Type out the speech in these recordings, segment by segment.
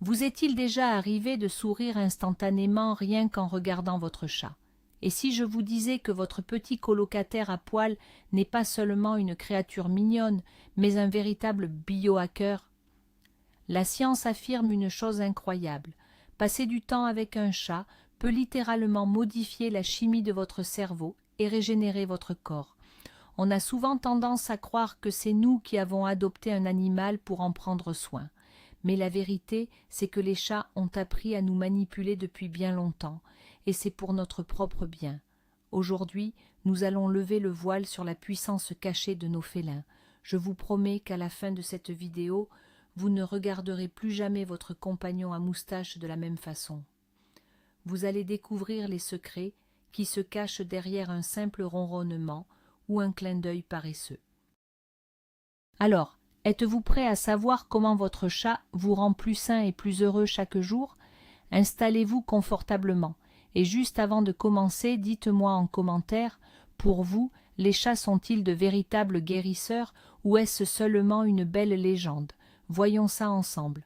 Vous est-il déjà arrivé de sourire instantanément rien qu'en regardant votre chat? Et si je vous disais que votre petit colocataire à poil n'est pas seulement une créature mignonne, mais un véritable biohacker? La science affirme une chose incroyable. Passer du temps avec un chat peut littéralement modifier la chimie de votre cerveau et régénérer votre corps. On a souvent tendance à croire que c'est nous qui avons adopté un animal pour en prendre soin. Mais la vérité, c'est que les chats ont appris à nous manipuler depuis bien longtemps, et c'est pour notre propre bien. Aujourd'hui, nous allons lever le voile sur la puissance cachée de nos félins. Je vous promets qu'à la fin de cette vidéo, vous ne regarderez plus jamais votre compagnon à moustache de la même façon. Vous allez découvrir les secrets qui se cachent derrière un simple ronronnement ou un clin d'œil paresseux. Alors, êtes-vous prêt à savoir comment votre chat vous rend plus sain et plus heureux chaque jour? Installez-vous confortablement. Et juste avant de commencer, dites-moi en commentaire, pour vous, les chats sont-ils de véritables guérisseurs ou est-ce seulement une belle légende? Voyons ça ensemble.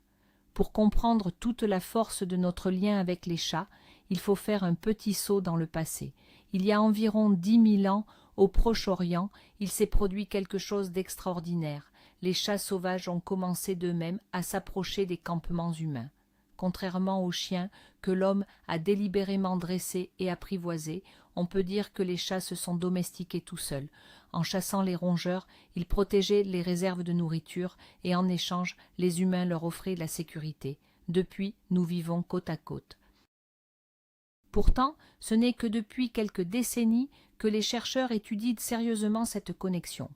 Pour comprendre toute la force de notre lien avec les chats, il faut faire un petit saut dans le passé. Il y a environ 10 000 ans, au Proche-Orient, il s'est produit quelque chose d'extraordinaire. Les chats sauvages ont commencé d'eux-mêmes à s'approcher des campements humains. Contrairement aux chiens que l'homme a délibérément dressés et apprivoisés, on peut dire que les chats se sont domestiqués tout seuls. En chassant les rongeurs, ils protégeaient les réserves de nourriture et en échange, les humains leur offraient la sécurité. Depuis, nous vivons côte à côte. Pourtant, ce n'est que depuis quelques décennies que les chercheurs étudient sérieusement cette connexion.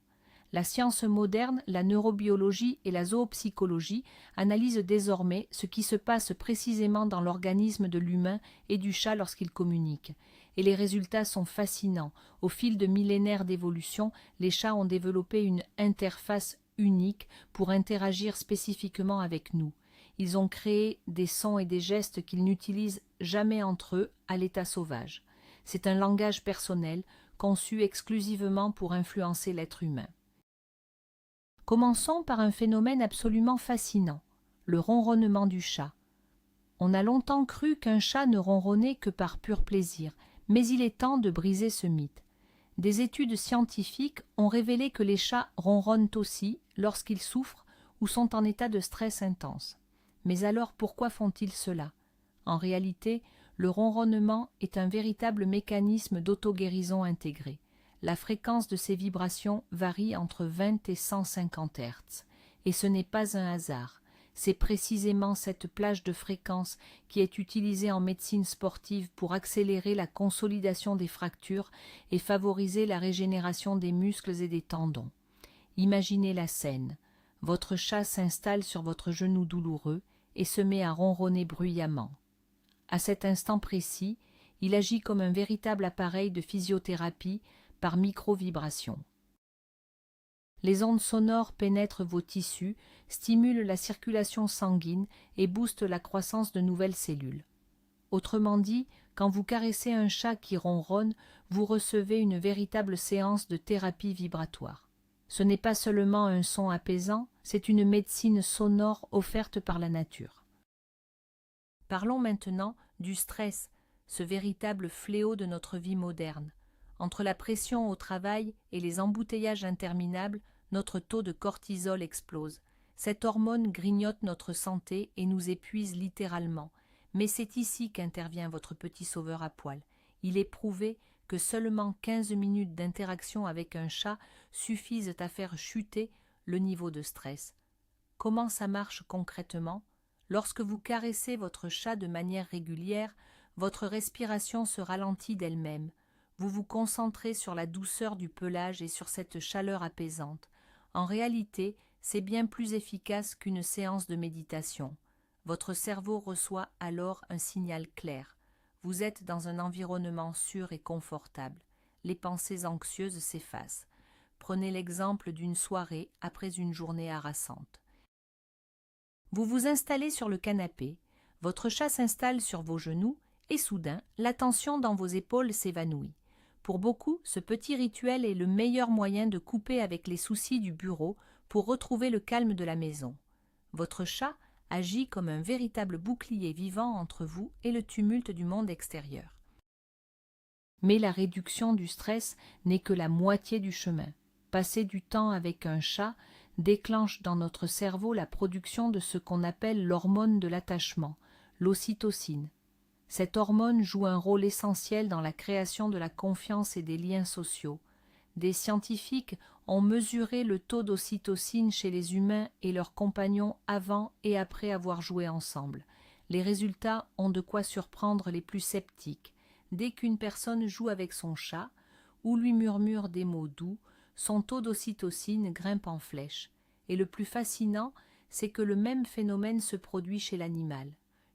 La science moderne, la neurobiologie et la zoopsychologie analysent désormais ce qui se passe précisément dans l'organisme de l'humain et du chat lorsqu'ils communiquent. Et les résultats sont fascinants. Au fil de millénaires d'évolution, les chats ont développé une interface unique pour interagir spécifiquement avec nous. Ils ont créé des sons et des gestes qu'ils n'utilisent jamais entre eux à l'état sauvage. C'est un langage personnel, conçu exclusivement pour influencer l'être humain. Commençons par un phénomène absolument fascinant, le ronronnement du chat. On a longtemps cru qu'un chat ne ronronnait que par pur plaisir, mais il est temps de briser ce mythe. Des études scientifiques ont révélé que les chats ronronnent aussi lorsqu'ils souffrent ou sont en état de stress intense. Mais alors pourquoi font-ils cela? En réalité, le ronronnement est un véritable mécanisme d'auto-guérison intégré. La fréquence de ces vibrations varie entre 20 et 150 Hz. Et ce n'est pas un hasard. C'est précisément cette plage de fréquence qui est utilisée en médecine sportive pour accélérer la consolidation des fractures et favoriser la régénération des muscles et des tendons. Imaginez la scène. Votre chat s'installe sur votre genou douloureux et se met à ronronner bruyamment. À cet instant précis, il agit comme un véritable appareil de physiothérapie par micro-vibration. Les ondes sonores pénètrent vos tissus, stimulent la circulation sanguine et boostent la croissance de nouvelles cellules. Autrement dit, quand vous caressez un chat qui ronronne, vous recevez une véritable séance de thérapie vibratoire. Ce n'est pas seulement un son apaisant, c'est une médecine sonore offerte par la nature. Parlons maintenant du stress, ce véritable fléau de notre vie moderne. Entre la pression au travail et les embouteillages interminables, notre taux de cortisol explose. Cette hormone grignote notre santé et nous épuise littéralement. Mais c'est ici qu'intervient votre petit sauveur à poil. Il est prouvé que seulement 15 minutes d'interaction avec un chat suffisent à faire chuter le niveau de stress. Comment ça marche concrètement? Lorsque vous caressez votre chat de manière régulière, votre respiration se ralentit d'elle-même. Vous vous concentrez sur la douceur du pelage et sur cette chaleur apaisante. En réalité, c'est bien plus efficace qu'une séance de méditation. Votre cerveau reçoit alors un signal clair. Vous êtes dans un environnement sûr et confortable. Les pensées anxieuses s'effacent. Prenez l'exemple d'une soirée après une journée harassante. Vous vous installez sur le canapé, votre chat s'installe sur vos genoux et soudain, la tension dans vos épaules s'évanouit. Pour beaucoup, ce petit rituel est le meilleur moyen de couper avec les soucis du bureau pour retrouver le calme de la maison. Votre chat, agit comme un véritable bouclier vivant entre vous et le tumulte du monde extérieur. Mais la réduction du stress n'est que la moitié du chemin. Passer du temps avec un chat déclenche dans notre cerveau la production de ce qu'on appelle l'hormone de l'attachement, l'ocytocine. Cette hormone joue un rôle essentiel dans la création de la confiance et des liens sociaux. Des scientifiques ont mesuré le taux d'ocytocine chez les humains et leurs compagnons avant et après avoir joué ensemble. Les résultats ont de quoi surprendre les plus sceptiques. Dès qu'une personne joue avec son chat ou lui murmure des mots doux, son taux d'ocytocine grimpe en flèche. Et le plus fascinant, c'est que le même phénomène se produit chez l'animal.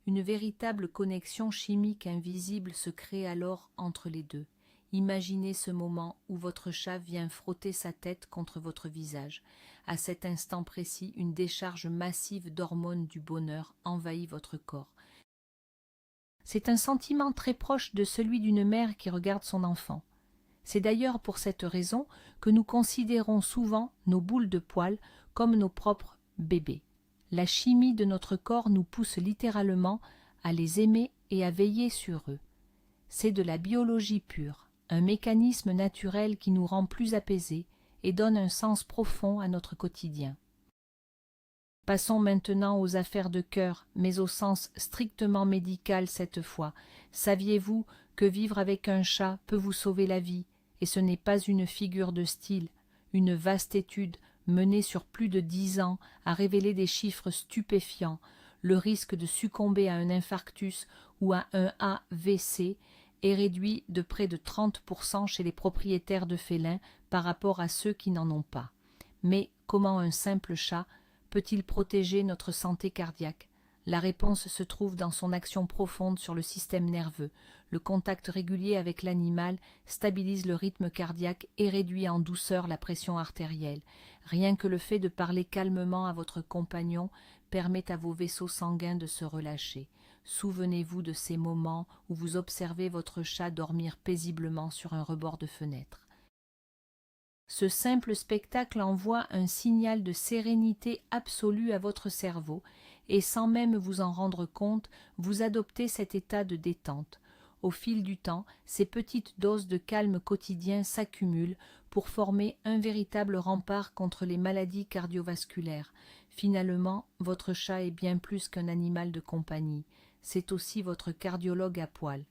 Une véritable connexion chimique invisible se crée alors entre les deux. Imaginez ce moment où votre chat vient frotter sa tête contre votre visage. À cet instant précis, une décharge massive d'hormones du bonheur envahit votre corps. C'est un sentiment très proche de celui d'une mère qui regarde son enfant. C'est d'ailleurs pour cette raison que nous considérons souvent nos boules de poils comme nos propres bébés. La chimie de notre corps nous pousse littéralement à les aimer et à veiller sur eux. C'est de la biologie pure, un mécanisme naturel qui nous rend plus apaisés et donne un sens profond à notre quotidien. Passons maintenant aux affaires de cœur, mais au sens strictement médical cette fois. Saviez-vous que vivre avec un chat peut vous sauver la vie? Et ce n'est pas une figure de style. Une vaste étude menée sur plus de 10 ans a révélé des chiffres stupéfiants. Le risque de succomber à un infarctus ou à un AVC est réduit de près de 30% chez les propriétaires de félins par rapport à ceux qui n'en ont pas. Mais comment un simple chat peut-il protéger notre santé cardiaque? La réponse se trouve dans son action profonde sur le système nerveux. Le contact régulier avec l'animal stabilise le rythme cardiaque et réduit en douceur la pression artérielle. Rien que le fait de parler calmement à votre compagnon permet à vos vaisseaux sanguins de se relâcher. Souvenez-vous de ces moments où vous observez votre chat dormir paisiblement sur un rebord de fenêtre. Ce simple spectacle envoie un signal de sérénité absolue à votre cerveau et sans même vous en rendre compte, vous adoptez cet état de détente. Au fil du temps, ces petites doses de calme quotidien s'accumulent pour former un véritable rempart contre les maladies cardiovasculaires. Finalement, votre chat est bien plus qu'un animal de compagnie. C'est aussi votre cardiologue à poil.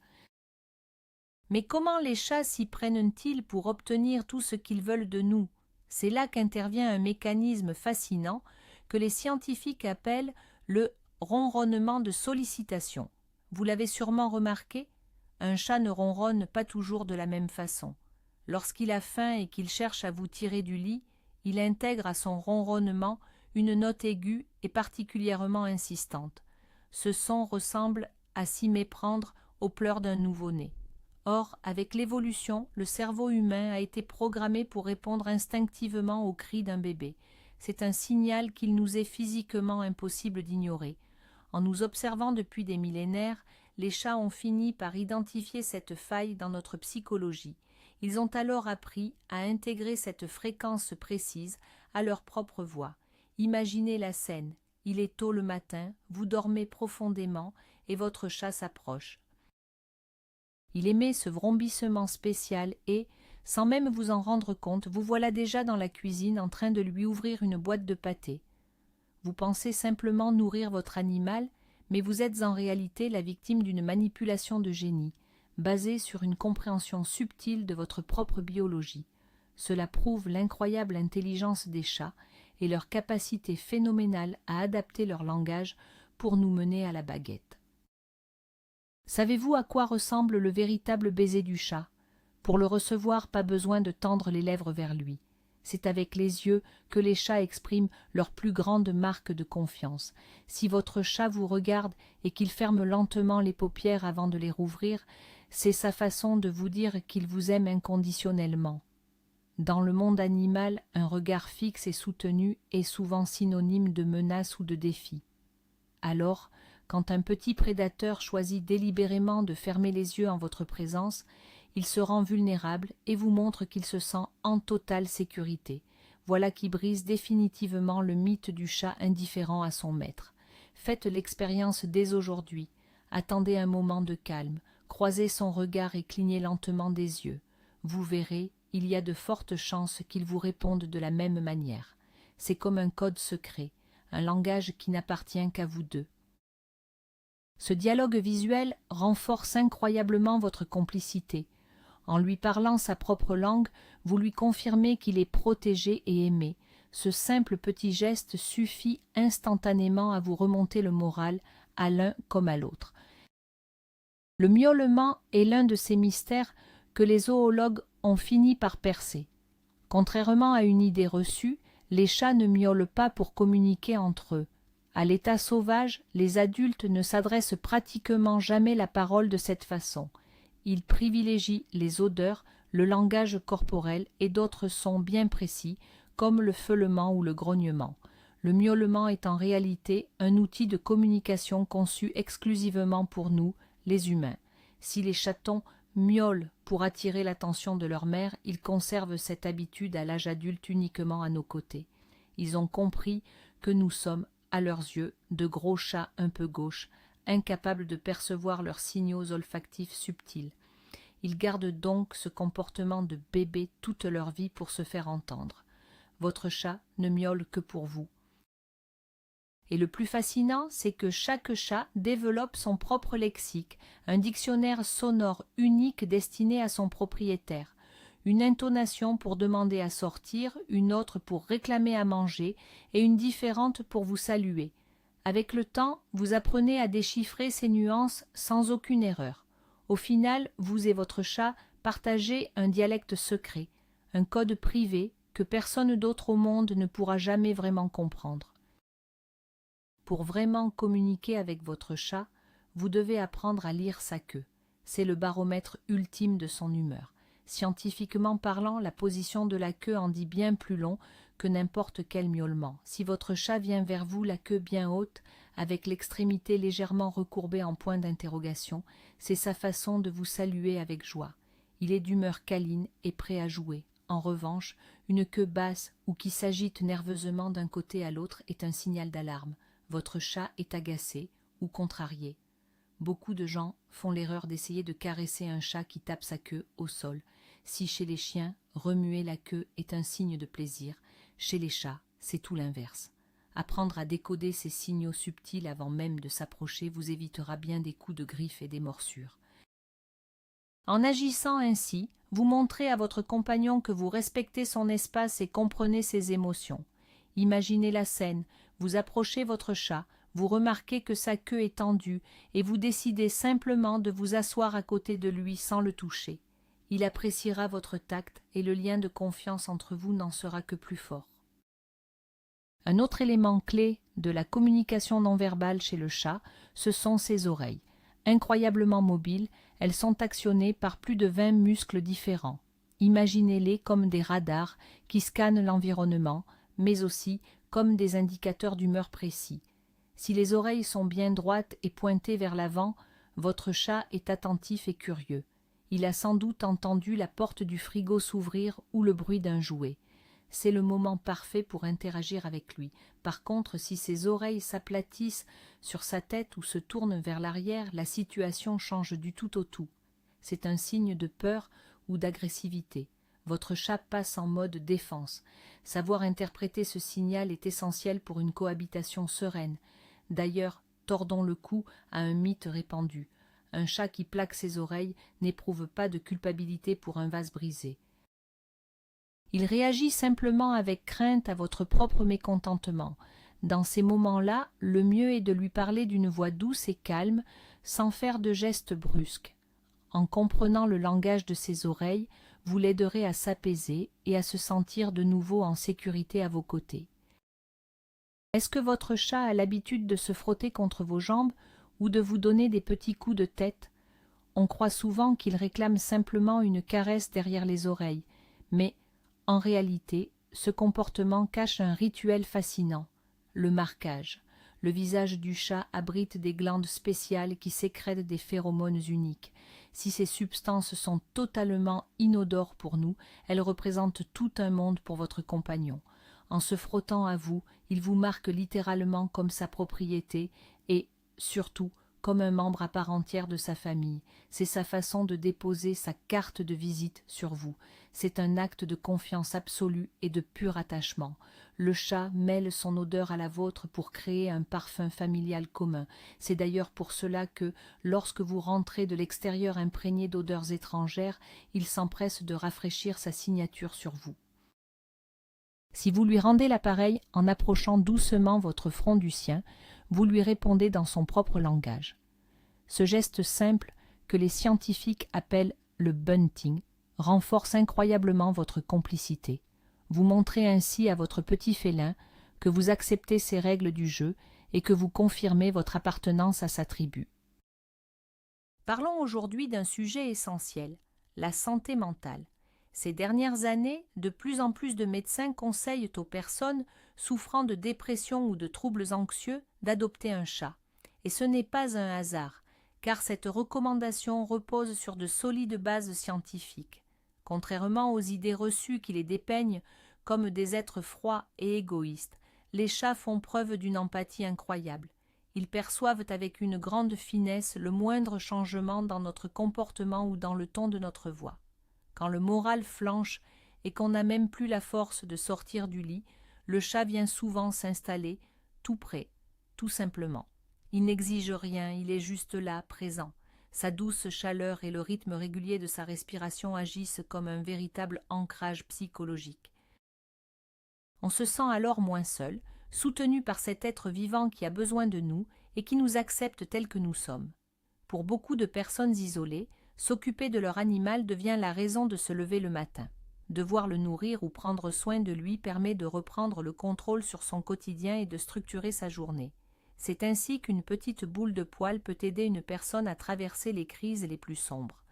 Mais comment les chats s'y prennent-ils pour obtenir tout ce qu'ils veulent de nous? C'est là qu'intervient un mécanisme fascinant que les scientifiques appellent le ronronnement de sollicitation. Vous l'avez sûrement remarqué, un chat ne ronronne pas toujours de la même façon. Lorsqu'il a faim et qu'il cherche à vous tirer du lit, il intègre à son ronronnement une note aiguë et particulièrement insistante. Ce son ressemble à s'y méprendre aux pleurs d'un nouveau-né. Or, avec l'évolution, le cerveau humain a été programmé pour répondre instinctivement aux cris d'un bébé. C'est un signal qu'il nous est physiquement impossible d'ignorer. En nous observant depuis des millénaires, les chats ont fini par identifier cette faille dans notre psychologie. Ils ont alors appris à intégrer cette fréquence précise à leur propre voix. Imaginez la scène. Il est tôt le matin, vous dormez profondément et votre chat s'approche. Il émet ce vrombissement spécial et, sans même vous en rendre compte, vous voilà déjà dans la cuisine en train de lui ouvrir une boîte de pâté. Vous pensez simplement nourrir votre animal, mais vous êtes en réalité la victime d'une manipulation de génie, basée sur une compréhension subtile de votre propre biologie. Cela prouve l'incroyable intelligence des chats et leur capacité phénoménale à adapter leur langage pour nous mener à la baguette. Savez-vous à quoi ressemble le véritable baiser du chat? Pour le recevoir, pas besoin de tendre les lèvres vers lui. C'est avec les yeux que les chats expriment leur plus grande marque de confiance. Si votre chat vous regarde et qu'il ferme lentement les paupières avant de les rouvrir, c'est sa façon de vous dire qu'il vous aime inconditionnellement. Dans le monde animal, un regard fixe et soutenu est souvent synonyme de menace ou de défi. Alors, quand un petit prédateur choisit délibérément de fermer les yeux en votre présence, il se rend vulnérable et vous montre qu'il se sent en totale sécurité. Voilà qui brise définitivement le mythe du chat indifférent à son maître. Faites l'expérience dès aujourd'hui. Attendez un moment de calme, croisez son regard et clignez lentement des yeux. Vous verrez, il y a de fortes chances qu'il vous réponde de la même manière. C'est comme un code secret, un langage qui n'appartient qu'à vous deux. Ce dialogue visuel renforce incroyablement votre complicité. En lui parlant sa propre langue, vous lui confirmez qu'il est protégé et aimé. Ce simple petit geste suffit instantanément à vous remonter le moral, à l'un comme à l'autre. Le miaulement est l'un de ces mystères que les zoologues ont fini par percer. Contrairement à une idée reçue, les chats ne miaulent pas pour communiquer entre eux. À l'état sauvage, les adultes ne s'adressent pratiquement jamais la parole de cette façon. Ils privilégient les odeurs, le langage corporel et d'autres sons bien précis, comme le feulement ou le grognement. Le miaulement est en réalité un outil de communication conçu exclusivement pour nous, les humains. Si les chatons miaulent pour attirer l'attention de leur mère, ils conservent cette habitude à l'âge adulte uniquement à nos côtés. Ils ont compris que nous sommes, à leurs yeux, de gros chats un peu gauches, incapables de percevoir leurs signaux olfactifs subtils. Ils gardent donc ce comportement de bébé toute leur vie pour se faire entendre. Votre chat ne miaule que pour vous. Et le plus fascinant, c'est que chaque chat développe son propre lexique, un dictionnaire sonore unique destiné à son propriétaire. Une intonation pour demander à sortir, une autre pour réclamer à manger et une différente pour vous saluer. Avec le temps, vous apprenez à déchiffrer ces nuances sans aucune erreur. Au final, vous et votre chat partagez un dialecte secret, un code privé que personne d'autre au monde ne pourra jamais vraiment comprendre. Pour vraiment communiquer avec votre chat, vous devez apprendre à lire sa queue. C'est le baromètre ultime de son humeur. Scientifiquement parlant, la position de la queue en dit bien plus long que n'importe quel miaulement. Si votre chat vient vers vous, la queue bien haute, avec l'extrémité légèrement recourbée en point d'interrogation, c'est sa façon de vous saluer avec joie. Il est d'humeur câline et prêt à jouer. En revanche, une queue basse ou qui s'agite nerveusement d'un côté à l'autre est un signal d'alarme. Votre chat est agacé ou contrarié. Beaucoup de gens font l'erreur d'essayer de caresser un chat qui tape sa queue au sol. Si chez les chiens, remuer la queue est un signe de plaisir, chez les chats, c'est tout l'inverse. Apprendre à décoder ces signaux subtils avant même de s'approcher vous évitera bien des coups de griffe et des morsures. En agissant ainsi, vous montrez à votre compagnon que vous respectez son espace et comprenez ses émotions. Imaginez la scène, vous approchez votre chat, vous remarquez que sa queue est tendue et vous décidez simplement de vous asseoir à côté de lui sans le toucher. Il appréciera votre tact et le lien de confiance entre vous n'en sera que plus fort. Un autre élément clé de la communication non verbale chez le chat, ce sont ses oreilles. Incroyablement mobiles, elles sont actionnées par plus de 20 muscles différents. Imaginez-les comme des radars qui scannent l'environnement, mais aussi comme des indicateurs d'humeur précis. Si les oreilles sont bien droites et pointées vers l'avant, votre chat est attentif et curieux. Il a sans doute entendu la porte du frigo s'ouvrir ou le bruit d'un jouet. C'est le moment parfait pour interagir avec lui. Par contre, si ses oreilles s'aplatissent sur sa tête ou se tournent vers l'arrière, la situation change du tout au tout. C'est un signe de peur ou d'agressivité. Votre chat passe en mode défense. Savoir interpréter ce signal est essentiel pour une cohabitation sereine. D'ailleurs, tordons le cou à un mythe répandu. Un chat qui plaque ses oreilles n'éprouve pas de culpabilité pour un vase brisé. Il réagit simplement avec crainte à votre propre mécontentement. Dans ces moments-là, le mieux est de lui parler d'une voix douce et calme, sans faire de gestes brusques. En comprenant le langage de ses oreilles, vous l'aiderez à s'apaiser et à se sentir de nouveau en sécurité à vos côtés. Est-ce que votre chat a l'habitude de se frotter contre vos jambes ou de vous donner des petits coups de tête? On croit souvent qu'il réclame simplement une caresse derrière les oreilles, mais en réalité, ce comportement cache un rituel fascinant, le marquage. Le visage du chat abrite des glandes spéciales qui sécrètent des phéromones uniques. Si ces substances sont totalement inodores pour nous, elles représentent tout un monde pour votre compagnon. En se frottant à vous, il vous marque littéralement comme sa propriété et, surtout, comme un membre à part entière de sa famille. C'est sa façon de déposer sa carte de visite sur vous. C'est un acte de confiance absolue et de pur attachement. Le chat mêle son odeur à la vôtre pour créer un parfum familial commun. C'est d'ailleurs pour cela que, lorsque vous rentrez de l'extérieur imprégné d'odeurs étrangères, il s'empresse de rafraîchir sa signature sur vous. Si vous lui rendez l'appareil en approchant doucement votre front du sien, vous lui répondez dans son propre langage. Ce geste simple, que les scientifiques appellent le bunting, renforce incroyablement votre complicité. Vous montrez ainsi à votre petit félin que vous acceptez ses règles du jeu et que vous confirmez votre appartenance à sa tribu. Parlons aujourd'hui d'un sujet essentiel, la santé mentale. Ces dernières années, de plus en plus de médecins conseillent aux personnes souffrant de dépression ou de troubles anxieux d'adopter un chat. Et ce n'est pas un hasard, car cette recommandation repose sur de solides bases scientifiques. Contrairement aux idées reçues qui les dépeignent comme des êtres froids et égoïstes, les chats font preuve d'une empathie incroyable. Ils perçoivent avec une grande finesse le moindre changement dans notre comportement ou dans le ton de notre voix. Quand le moral flanche et qu'on n'a même plus la force de sortir du lit, le chat vient souvent s'installer tout près, tout simplement. Il n'exige rien, il est juste là, présent. Sa douce chaleur et le rythme régulier de sa respiration agissent comme un véritable ancrage psychologique. On se sent alors moins seul, soutenu par cet être vivant qui a besoin de nous et qui nous accepte tels que nous sommes. Pour beaucoup de personnes isolées, s'occuper de leur animal devient la raison de se lever le matin. Devoir le nourrir ou prendre soin de lui permet de reprendre le contrôle sur son quotidien et de structurer sa journée. C'est ainsi qu'une petite boule de poil peut aider une personne à traverser les crises les plus sombres.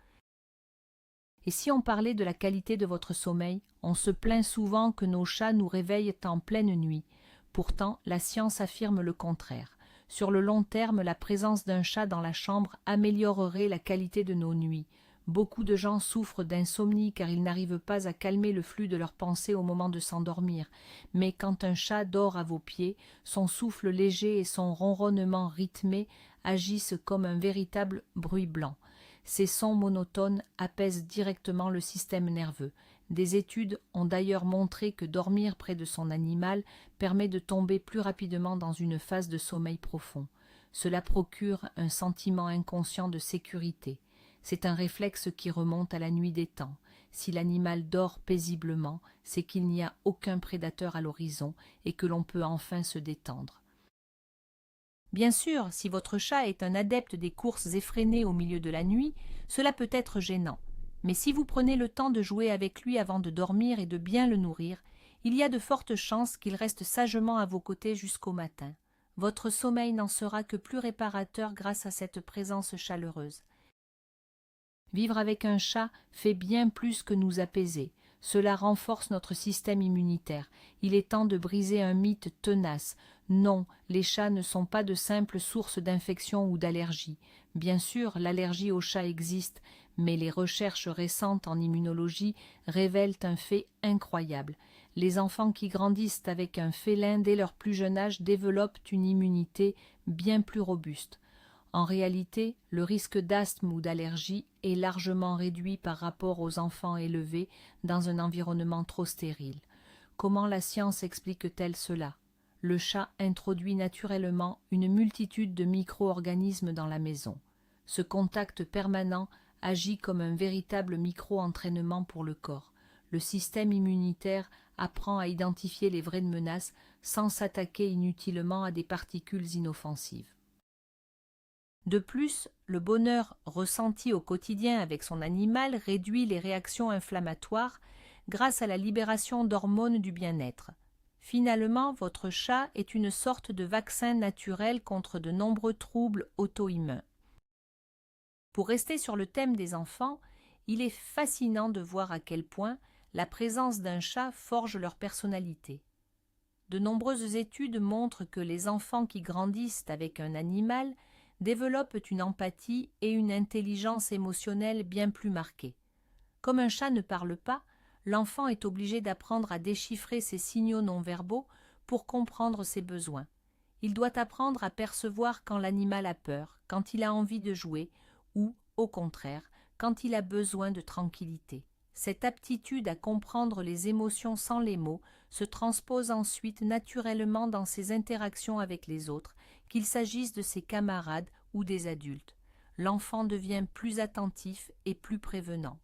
Et si on parlait de la qualité de votre sommeil, on se plaint souvent que nos chats nous réveillent en pleine nuit. Pourtant, la science affirme le contraire. Sur le long terme, la présence d'un chat dans la chambre améliorerait la qualité de nos nuits. Beaucoup de gens souffrent d'insomnie car ils n'arrivent pas à calmer le flux de leurs pensées au moment de s'endormir. Mais quand un chat dort à vos pieds, son souffle léger et son ronronnement rythmé agissent comme un véritable bruit blanc. Ces sons monotones apaisent directement le système nerveux. Des études ont d'ailleurs montré que dormir près de son animal permet de tomber plus rapidement dans une phase de sommeil profond. Cela procure un sentiment inconscient de sécurité. C'est un réflexe qui remonte à la nuit des temps. Si l'animal dort paisiblement, c'est qu'il n'y a aucun prédateur à l'horizon et que l'on peut enfin se détendre. Bien sûr, si votre chat est un adepte des courses effrénées au milieu de la nuit, cela peut être gênant. Mais si vous prenez le temps de jouer avec lui avant de dormir et de bien le nourrir, il y a de fortes chances qu'il reste sagement à vos côtés jusqu'au matin. Votre sommeil n'en sera que plus réparateur grâce à cette présence chaleureuse. Vivre avec un chat fait bien plus que nous apaiser. Cela renforce notre système immunitaire. Il est temps de briser un mythe tenace. Non, les chats ne sont pas de simples sources d'infection ou d'allergie. Bien sûr, l'allergie aux chats existe, mais les recherches récentes en immunologie révèlent un fait incroyable. Les enfants qui grandissent avec un félin dès leur plus jeune âge développent une immunité bien plus robuste. En réalité, le risque d'asthme ou d'allergie est largement réduit par rapport aux enfants élevés dans un environnement trop stérile. Comment la science explique-t-elle cela? Le chat introduit naturellement une multitude de micro-organismes dans la maison. Ce contact permanent agit comme un véritable micro-entraînement pour le corps. Le système immunitaire apprend à identifier les vraies menaces sans s'attaquer inutilement à des particules inoffensives. De plus, le bonheur ressenti au quotidien avec son animal réduit les réactions inflammatoires grâce à la libération d'hormones du bien-être. Finalement, votre chat est une sorte de vaccin naturel contre de nombreux troubles auto-immuns. Pour rester sur le thème des enfants, il est fascinant de voir à quel point la présence d'un chat forge leur personnalité. De nombreuses études montrent que les enfants qui grandissent avec un animal développent une empathie et une intelligence émotionnelle bien plus marquées. Comme un chat ne parle pas, l'enfant est obligé d'apprendre à déchiffrer ses signaux non-verbaux pour comprendre ses besoins. Il doit apprendre à percevoir quand l'animal a peur, quand il a envie de jouer, ou, au contraire, quand il a besoin de tranquillité. Cette aptitude à comprendre les émotions sans les mots se transpose ensuite naturellement dans ses interactions avec les autres, qu'il s'agisse de ses camarades ou des adultes. L'enfant devient plus attentif et plus prévenant.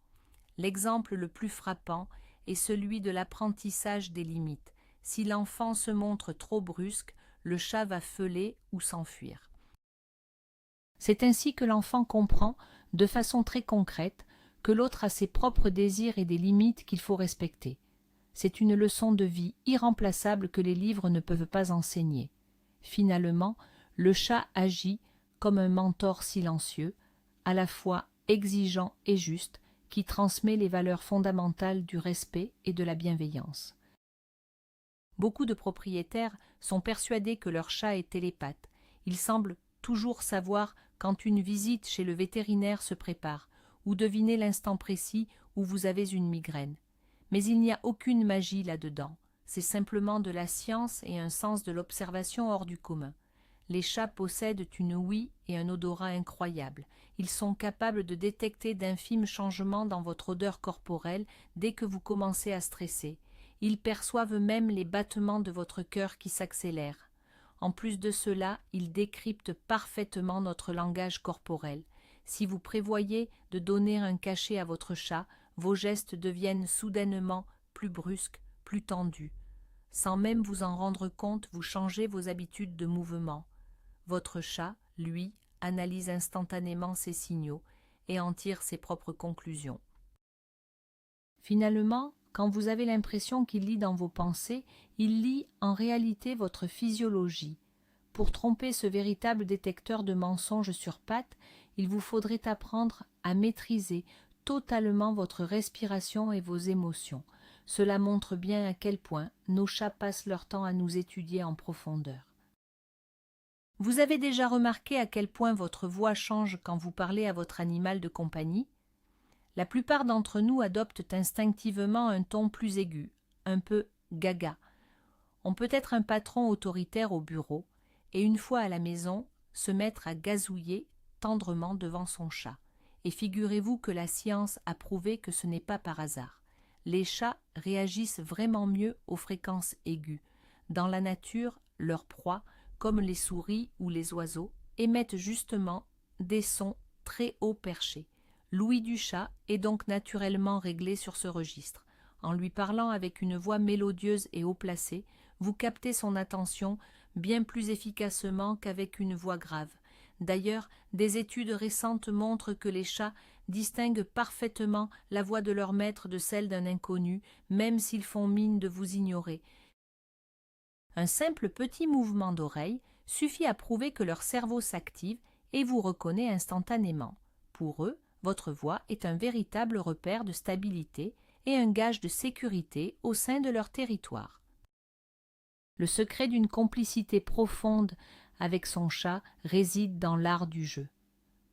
L'exemple le plus frappant est celui de l'apprentissage des limites. Si l'enfant se montre trop brusque, le chat va feuler ou s'enfuir. C'est ainsi que l'enfant comprend, de façon très concrète, que l'autre a ses propres désirs et des limites qu'il faut respecter. C'est une leçon de vie irremplaçable que les livres ne peuvent pas enseigner. Finalement, le chat agit comme un mentor silencieux, à la fois exigeant et juste, qui transmet les valeurs fondamentales du respect et de la bienveillance. Beaucoup de propriétaires sont persuadés que leur chat est télépathe. Ils semblent toujours savoir quand une visite chez le vétérinaire se prépare, ou deviner l'instant précis où vous avez une migraine. Mais il n'y a aucune magie là-dedans. C'est simplement de la science et un sens de l'observation hors du commun. Les chats possèdent une ouïe et un odorat incroyables. Ils sont capables de détecter d'infimes changements dans votre odeur corporelle dès que vous commencez à stresser. Ils perçoivent même les battements de votre cœur qui s'accélèrent. En plus de cela, ils décryptent parfaitement notre langage corporel. Si vous prévoyez de donner un cachet à votre chat, vos gestes deviennent soudainement plus brusques, plus tendus. Sans même vous en rendre compte, vous changez vos habitudes de mouvement. Votre chat, lui, analyse instantanément ces signaux et en tire ses propres conclusions. Finalement, quand vous avez l'impression qu'il lit dans vos pensées, il lit en réalité votre physiologie. Pour tromper ce véritable détecteur de mensonges sur pattes, il vous faudrait apprendre à maîtriser totalement votre respiration et vos émotions. Cela montre bien à quel point nos chats passent leur temps à nous étudier en profondeur. Vous avez déjà remarqué à quel point votre voix change quand vous parlez à votre animal de compagnie ? La plupart d'entre nous adoptent instinctivement un ton plus aigu, un peu gaga. On peut être un patron autoritaire au bureau et une fois à la maison, se mettre à gazouiller tendrement devant son chat. Et figurez-vous que la science a prouvé que ce n'est pas par hasard. Les chats réagissent vraiment mieux aux fréquences aiguës. Dans la nature, leurs proies, comme les souris ou les oiseaux, émettent justement des sons très haut perchés. L'ouïe du chat est donc naturellement réglée sur ce registre. En lui parlant avec une voix mélodieuse et haut placée, vous captez son attention bien plus efficacement qu'avec une voix grave. D'ailleurs, des études récentes montrent que les chats distinguent parfaitement la voix de leur maître de celle d'un inconnu, même s'ils font mine de vous ignorer. Un simple petit mouvement d'oreille suffit à prouver que leur cerveau s'active et vous reconnaît instantanément. Pour eux, votre voix est un véritable repère de stabilité et un gage de sécurité au sein de leur territoire. Le secret d'une complicité profonde avec son chat réside dans l'art du jeu.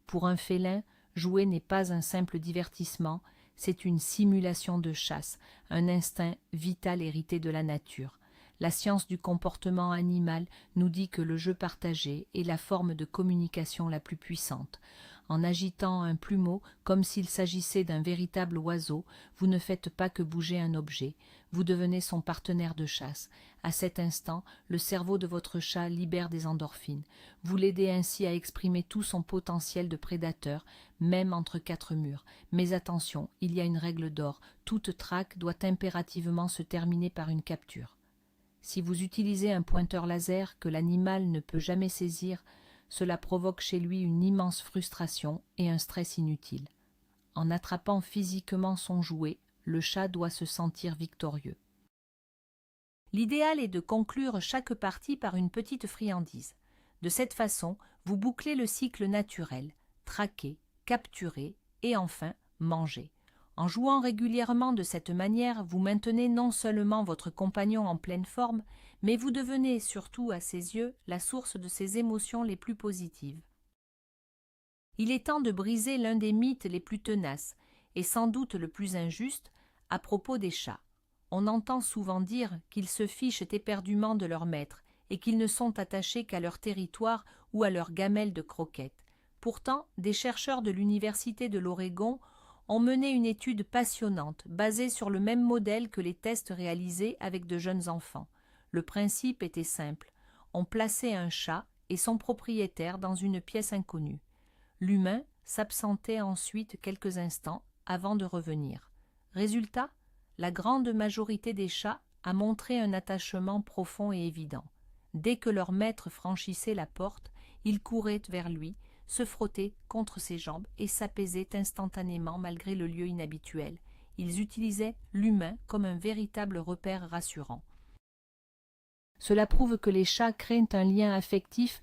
Pour un félin, jouer n'est pas un simple divertissement, c'est une simulation de chasse, un instinct vital hérité de la nature. La science du comportement animal nous dit que le jeu partagé est la forme de communication la plus puissante. En agitant un plumeau comme s'il s'agissait d'un véritable oiseau, vous ne faites pas que bouger un objet, vous devenez son partenaire de chasse. À cet instant, le cerveau de votre chat libère des endorphines. Vous l'aidez ainsi à exprimer tout son potentiel de prédateur, même entre quatre murs. Mais attention, il y a une règle d'or, toute traque doit impérativement se terminer par une capture. Si vous utilisez un pointeur laser que l'animal ne peut jamais saisir, cela provoque chez lui une immense frustration et un stress inutile. En attrapant physiquement son jouet, le chat doit se sentir victorieux. L'idéal est de conclure chaque partie par une petite friandise. De cette façon, vous bouclez le cycle naturel, traquer, capturer et enfin manger. En jouant régulièrement de cette manière, vous maintenez non seulement votre compagnon en pleine forme, mais vous devenez surtout à ses yeux la source de ses émotions les plus positives. Il est temps de briser l'un des mythes les plus tenaces, et sans doute le plus injuste, À propos des chats, on entend souvent dire qu'ils se fichent éperdument de leur maître et qu'ils ne sont attachés qu'à leur territoire ou à leur gamelle de croquettes. Pourtant, des chercheurs de l'Université de l'Oregon ont mené une étude passionnante basée sur le même modèle que les tests réalisés avec de jeunes enfants. Le principe était simple. On plaçait un chat et son propriétaire dans une pièce inconnue. L'humain s'absentait ensuite quelques instants avant de revenir. Résultat, la grande majorité des chats a montré un attachement profond et évident. Dès que leur maître franchissait la porte, ils couraient vers lui, se frottaient contre ses jambes et s'apaisaient instantanément malgré le lieu inhabituel. Ils utilisaient l'humain comme un véritable repère rassurant. Cela prouve que les chats créent un lien affectif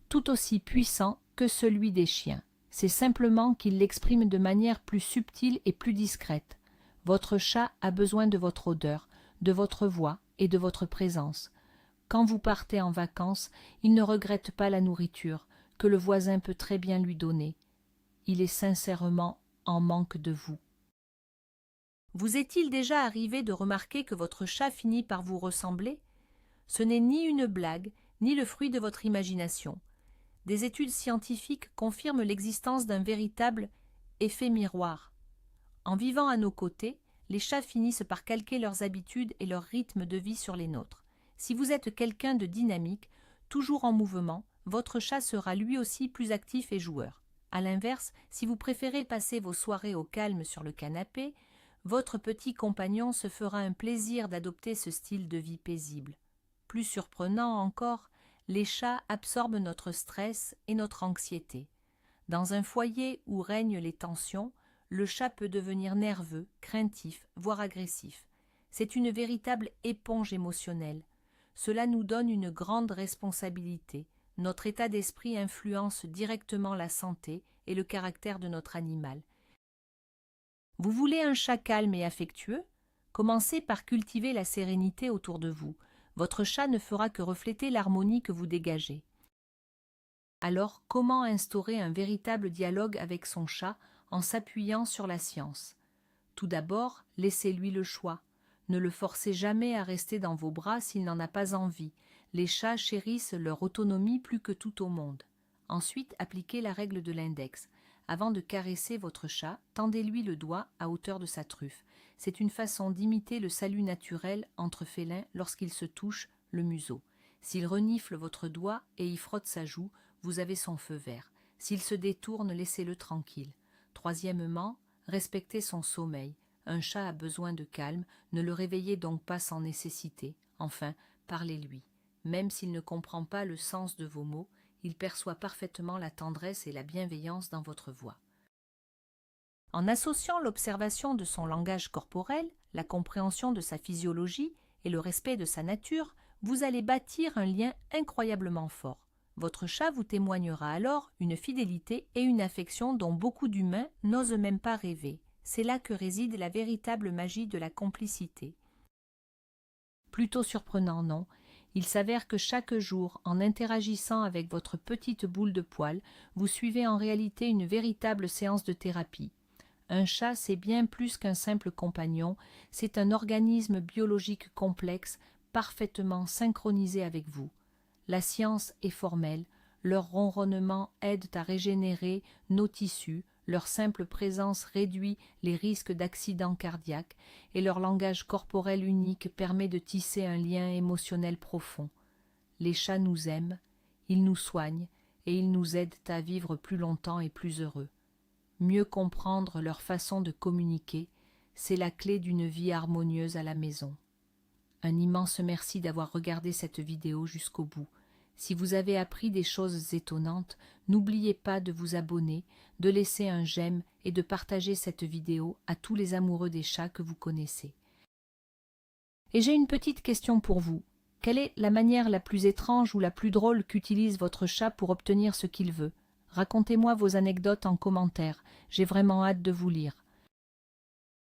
tout aussi puissant que celui des chiens. C'est simplement qu'ils l'expriment de manière plus subtile et plus discrète. Votre chat a besoin de votre odeur, de votre voix et de votre présence. Quand vous partez en vacances, il ne regrette pas la nourriture, que le voisin peut très bien lui donner. Il est sincèrement en manque de vous. Vous est-il déjà arrivé de remarquer que votre chat finit par vous ressembler ? Ce n'est ni une blague, ni le fruit de votre imagination. Des études scientifiques confirment l'existence d'un véritable effet miroir. En vivant à nos côtés, les chats finissent par calquer leurs habitudes et leur rythme de vie sur les nôtres. Si vous êtes quelqu'un de dynamique, toujours en mouvement, votre chat sera lui aussi plus actif et joueur. A l'inverse, si vous préférez passer vos soirées au calme sur le canapé, votre petit compagnon se fera un plaisir d'adopter ce style de vie paisible. Plus surprenant encore, les chats absorbent notre stress et notre anxiété. Dans un foyer où règnent les tensions, le chat peut devenir nerveux, craintif, voire agressif. C'est une véritable éponge émotionnelle. Cela nous donne une grande responsabilité. Notre état d'esprit influence directement la santé et le caractère de notre animal. Vous voulez un chat calme et affectueux ? Commencez par cultiver la sérénité autour de vous. Votre chat ne fera que refléter l'harmonie que vous dégagez. Alors, comment instaurer un véritable dialogue avec son chat en s'appuyant sur la science ? Tout d'abord, laissez-lui le choix. Ne le forcez jamais à rester dans vos bras s'il n'en a pas envie. Les chats chérissent leur autonomie plus que tout au monde. Ensuite, appliquez la règle de l'index. Avant de caresser votre chat, tendez-lui le doigt à hauteur de sa truffe. C'est une façon d'imiter le salut naturel entre félins lorsqu'ils se touchent le museau. S'il renifle votre doigt et y frotte sa joue, vous avez son feu vert. S'il se détourne, laissez-le tranquille. Troisièmement, respectez son sommeil. Un chat a besoin de calme, ne le réveillez donc pas sans nécessité. Enfin, parlez-lui. Même s'il ne comprend pas le sens de vos mots, il perçoit parfaitement la tendresse et la bienveillance dans votre voix. En associant l'observation de son langage corporel, la compréhension de sa physiologie et le respect de sa nature, vous allez bâtir un lien incroyablement fort. Votre chat vous témoignera alors une fidélité et une affection dont beaucoup d'humains n'osent même pas rêver. C'est là que réside la véritable magie de la complicité. Plutôt surprenant, non ? Il s'avère que chaque jour, en interagissant avec votre petite boule de poil, vous suivez en réalité une véritable séance de thérapie. Un chat, c'est bien plus qu'un simple compagnon, c'est un organisme biologique complexe, parfaitement synchronisé avec vous. La science est formelle, leur ronronnement aide à régénérer nos tissus, leur simple présence réduit les risques d'accidents cardiaques et leur langage corporel unique permet de tisser un lien émotionnel profond. Les chats nous aiment, ils nous soignent et ils nous aident à vivre plus longtemps et plus heureux. Mieux comprendre leur façon de communiquer, c'est la clé d'une vie harmonieuse à la maison. Un immense merci d'avoir regardé cette vidéo jusqu'au bout. Si vous avez appris des choses étonnantes, n'oubliez pas de vous abonner, de laisser un j'aime et de partager cette vidéo à tous les amoureux des chats que vous connaissez. Et j'ai une petite question pour vous. Quelle est la manière la plus étrange ou la plus drôle qu'utilise votre chat pour obtenir ce qu'il veut ? Racontez-moi vos anecdotes en commentaire, j'ai vraiment hâte de vous lire.